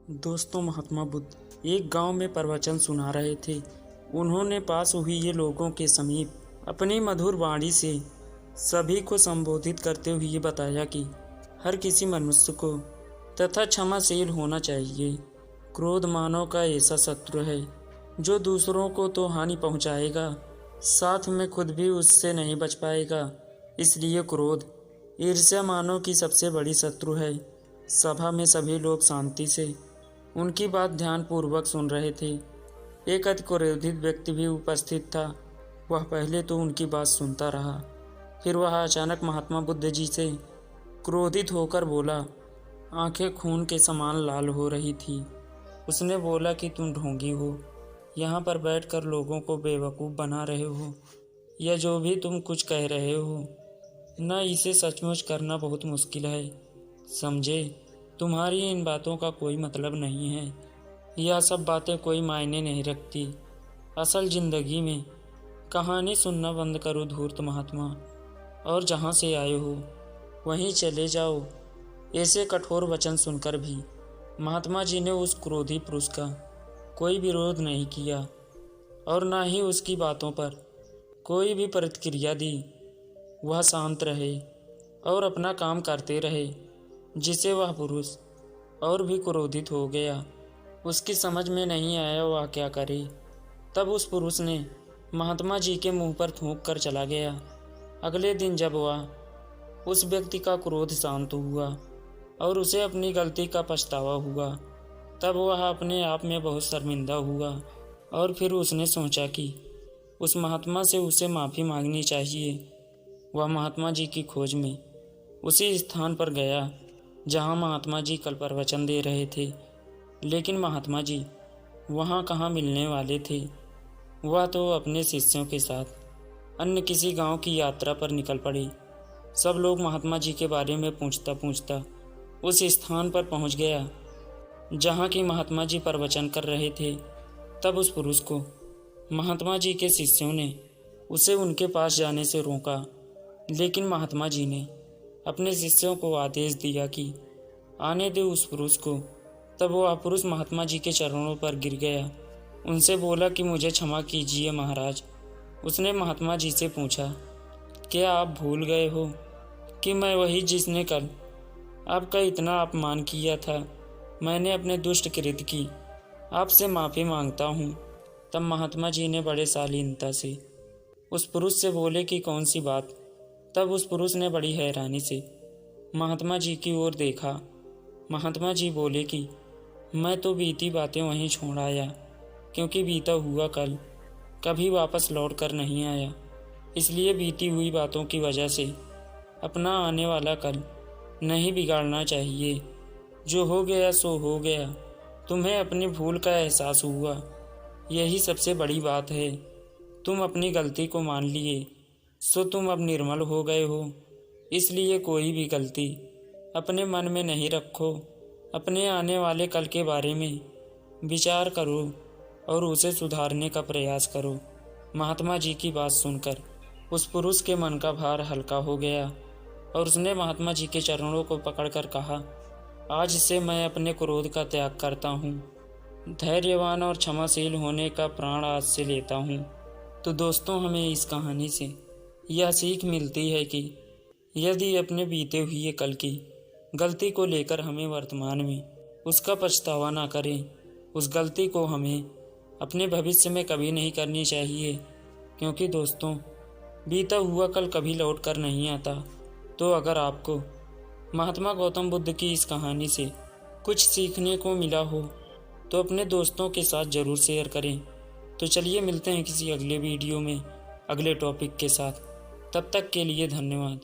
दोस्तों, महात्मा बुद्ध एक गांव में प्रवचन सुना रहे थे। उन्होंने पास हुए लोगों के समीप अपनी मधुर वाणी से सभी को संबोधित करते हुए ये बताया कि हर किसी मनुष्य को तथा क्षमाशील होना चाहिए। क्रोध मानव का ऐसा शत्रु है जो दूसरों को तो हानि पहुंचाएगा, साथ में खुद भी उससे नहीं बच पाएगा। इसलिए क्रोध, ईर्ष्या मानव की सबसे बड़ी शत्रु है। सभा में सभी लोग शांति से उनकी बात ध्यानपूर्वक सुन रहे थे। एक अति क्रोधित व्यक्ति भी उपस्थित था। वह पहले तो उनकी बात सुनता रहा, फिर वह अचानक महात्मा बुद्ध जी से क्रोधित होकर बोला। आंखें खून के समान लाल हो रही थी। उसने बोला कि तुम ढोंगी हो, यहाँ पर बैठकर लोगों को बेवकूफ़ बना रहे हो। यह जो भी तुम कुछ कह रहे हो न, इसे सचमुच करना बहुत मुश्किल है। समझे, तुम्हारी इन बातों का कोई मतलब नहीं है। यह सब बातें कोई मायने नहीं रखती। असल जिंदगी में कहानी सुनना बंद करो धूर्त महात्मा, और जहाँ से आए हो वहीं चले जाओ। ऐसे कठोर वचन सुनकर भी महात्मा जी ने उस क्रोधी पुरुष का कोई विरोध नहीं किया और न ही उसकी बातों पर कोई भी प्रतिक्रिया दी। वह शांत रहे और अपना काम करते रहे, जिससे वह पुरुष और भी क्रोधित हो गया। उसकी समझ में नहीं आया वह क्या करे। तब उस पुरुष ने महात्मा जी के मुंह पर थूक कर चला गया। अगले दिन जब वह उस व्यक्ति का क्रोध शांत हुआ और उसे अपनी गलती का पछतावा हुआ, तब वह अपने आप में बहुत शर्मिंदा हुआ और फिर उसने सोचा कि उस महात्मा से उसे माफ़ी मांगनी चाहिए। वह महात्मा जी की खोज में उसी स्थान पर गया जहाँ महात्मा जी कल प्रवचन दे रहे थे, लेकिन महात्मा जी वहाँ कहाँ मिलने वाले थे। वह तो अपने शिष्यों के साथ अन्य किसी गांव की यात्रा पर निकल पड़े। सब लोग महात्मा जी के बारे में पूछता पूछता उस स्थान पर पहुँच गया जहाँ की महात्मा जी प्रवचन कर रहे थे। तब उस पुरुष को महात्मा जी के शिष्यों ने उसे उनके पास जाने से रोका, लेकिन महात्मा जी ने अपने शिष्यों को आदेश दिया कि आने दे उस पुरुष को। तब वह पुरुष महात्मा जी के चरणों पर गिर गया। उनसे बोला कि मुझे क्षमा कीजिए महाराज। उसने महात्मा जी से पूछा, क्या आप भूल गए हो कि मैं वही जिसने कल आपका इतना अपमान किया था? मैंने अपने दुष्ट कृत्य की आपसे माफ़ी मांगता हूँ। तब महात्मा जी ने बड़े शालीनता से उस पुरुष से बोले कि कौन सी बात? तब उस पुरुष ने बड़ी हैरानी से महात्मा जी की ओर देखा। महात्मा जी बोले कि मैं तो बीती बातें वहीं छोड़ आया, क्योंकि बीता हुआ कल कभी वापस लौट कर नहीं आया। इसलिए बीती हुई बातों की वजह से अपना आने वाला कल नहीं बिगाड़ना चाहिए। जो हो गया सो हो गया। तुम्हें अपनी भूल का एहसास हुआ, यही सबसे बड़ी बात है। तुम अपनी गलती को मान लिए, सो तुम अब निर्मल हो गए हो। इसलिए कोई भी गलती अपने मन में नहीं रखो। अपने आने वाले कल के बारे में विचार करो और उसे सुधारने का प्रयास करो। महात्मा जी की बात सुनकर उस पुरुष के मन का भार हल्का हो गया और उसने महात्मा जी के चरणों को पकड़कर कहा, आज से मैं अपने क्रोध का त्याग करता हूँ। धैर्यवान और क्षमाशील होने का प्राण आज से लेता हूँ। तो दोस्तों, हमें इस कहानी से यह सीख मिलती है कि यदि अपने बीते हुए कल की गलती को लेकर हमें वर्तमान में उसका पछतावा ना करें। उस गलती को हमें अपने भविष्य में कभी नहीं करनी चाहिए, क्योंकि दोस्तों, बीता हुआ कल कभी लौट कर नहीं आता। तो अगर आपको महात्मा गौतम बुद्ध की इस कहानी से कुछ सीखने को मिला हो तो अपने दोस्तों के साथ ज़रूर शेयर करें। तो चलिए मिलते हैं किसी अगले वीडियो में अगले टॉपिक के साथ। तब तक के लिए धन्यवाद।